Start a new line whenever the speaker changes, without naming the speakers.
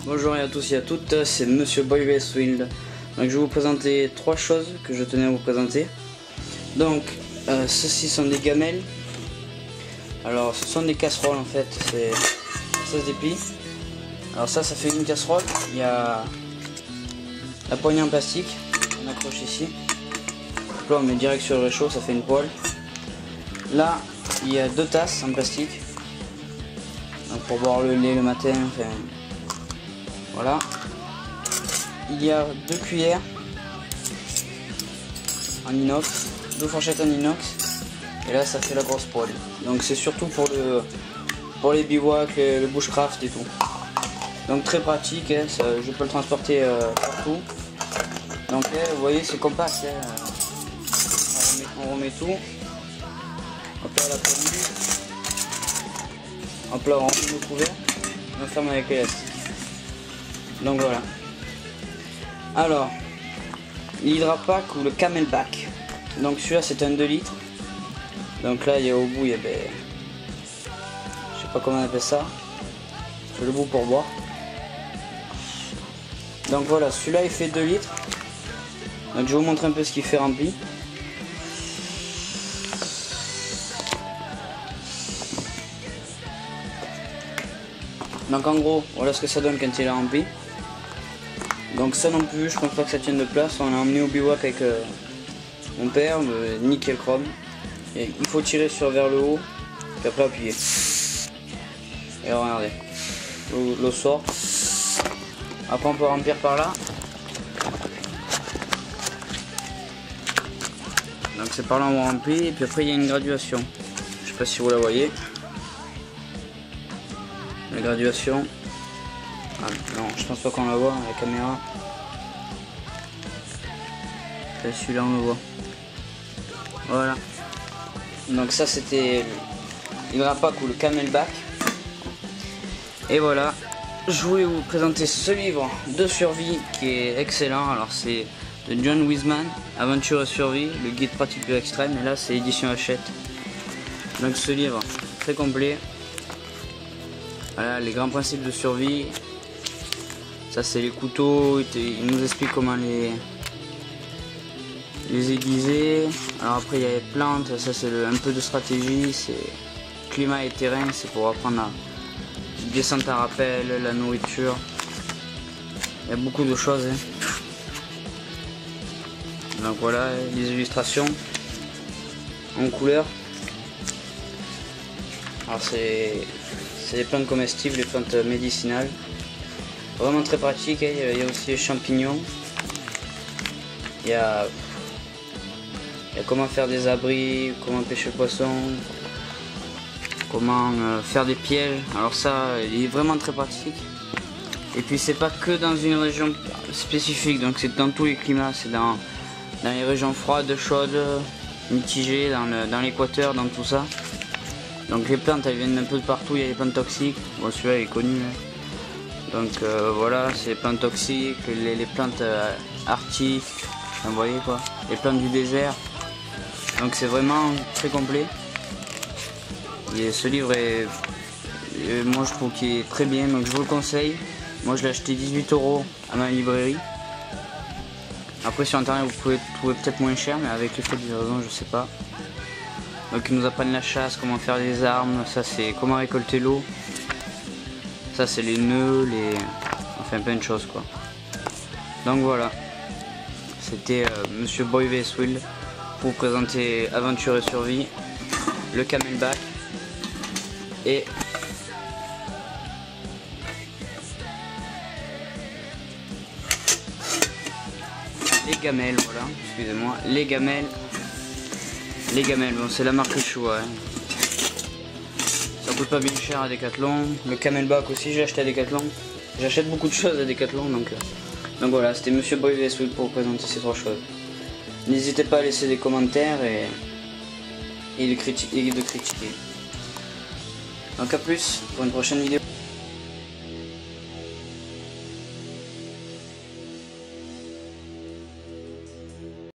Bonjour à tous et à toutes, c'est Monsieur Boy vs Wild. Donc je vais vous présenter trois choses que je tenais à vous présenter. Donc ceci sont des gamelles. Alors ce sont des casseroles en fait, ça se déplie. Alors ça fait une casserole. Il y a la poignée en plastique, on accroche ici. Donc là on met direct sur le réchaud, ça fait une poêle. Là il y a deux tasses en plastique. Donc pour boire le lait le matin, enfin voilà. Il y a deux cuillères en inox, deux fourchettes en inox, et là ça fait la grosse poêle. Donc c'est surtout pour les bivouacs, le bushcraft et tout. Donc très pratique, hein, ça, je peux le transporter partout. Donc vous voyez c'est compact, hein. On remet tout. Hop là la poignée. Hop là on remet le couvert. On ferme avec l'élastique. Donc voilà. Alors, l'Hydrapack ou le Camelback. Donc celui-là c'est un 2 litres. Donc là il y a au bout, il y a je sais pas comment on appelle ça. C'est le bout pour boire. Donc voilà, celui-là il fait 2 litres. Donc je vais vous montrer un peu ce qu'il fait rempli. Donc en gros, voilà ce que ça donne quand il est rempli. Donc ça non plus, je pense pas que ça tienne de place. On l'a emmené au bivouac avec mon père, le nickel chrome. Et il faut tirer vers le haut, puis après appuyer. Et regardez, l'eau sort. Après on peut remplir par là. Donc c'est par là on remplit, et puis après il y a une graduation. Je sais pas si vous la voyez. La graduation. Ah, non, je pense pas qu'on la voit à la caméra. Celui-là on le voit. Voilà. Donc ça c'était l'Hydrapack ou le Camelback. Et voilà. Je voulais vous présenter ce livre de survie qui est excellent. Alors c'est de John Wiseman, Aventure et survie, le guide pratique de l'extrême. Et là c'est édition Hachette. Donc ce livre très complet. Voilà les grands principes de survie. Ça c'est les couteaux, il nous explique comment les aiguiser. Alors après il y a les plantes, ça c'est un peu de stratégie, c'est climat et terrain, c'est pour apprendre à descente à rappel, la nourriture. Il y a beaucoup de choses. Hein. Donc voilà les illustrations en couleur. Alors c'est les plantes comestibles, les plantes médicinales. Vraiment très pratique, hein. Il y a aussi les champignons. Il y a comment faire des abris, comment pêcher le poisson, comment faire des pièges. Alors ça, il est vraiment très pratique. Et puis c'est pas que dans une région spécifique, donc c'est dans tous les climats, c'est dans les régions froides, chaudes, mitigées, dans l'équateur, dans tout ça. Donc les plantes elles viennent un peu de partout, il y a les plantes toxiques, bon celui-là il est connu. Hein. Donc voilà, c'est les plantes toxiques, les plantes arctiques, vous voyez quoi, les plantes du désert. Donc c'est vraiment très complet. Et ce livre est, moi je trouve qu'il est très bien, donc je vous le conseille. Moi je l'ai acheté 18 € à ma librairie. Après sur internet vous pouvez trouver peut-être moins cher, mais avec les frais de livraison je sais pas. Donc ils nous apprennent la chasse, comment faire des armes, ça c'est comment récolter l'eau. Ça c'est les nœuds, enfin plein de choses quoi. Donc voilà, c'était Monsieur Boy vs Wild pour vous présenter Aventure et survie, le Camelback et les gamelles, voilà, excusez-moi, les gamelles, bon c'est la marque Choua. Hein. Ça coûte pas bien cher à Decathlon. Le Camelback aussi j'ai acheté à Decathlon. J'achète beaucoup de choses à Decathlon donc voilà, c'était Monsieur Boy vs Wild pour vous présenter ces trois choses. N'hésitez pas à laisser des commentaires et de critiquer. Donc à plus pour une prochaine vidéo.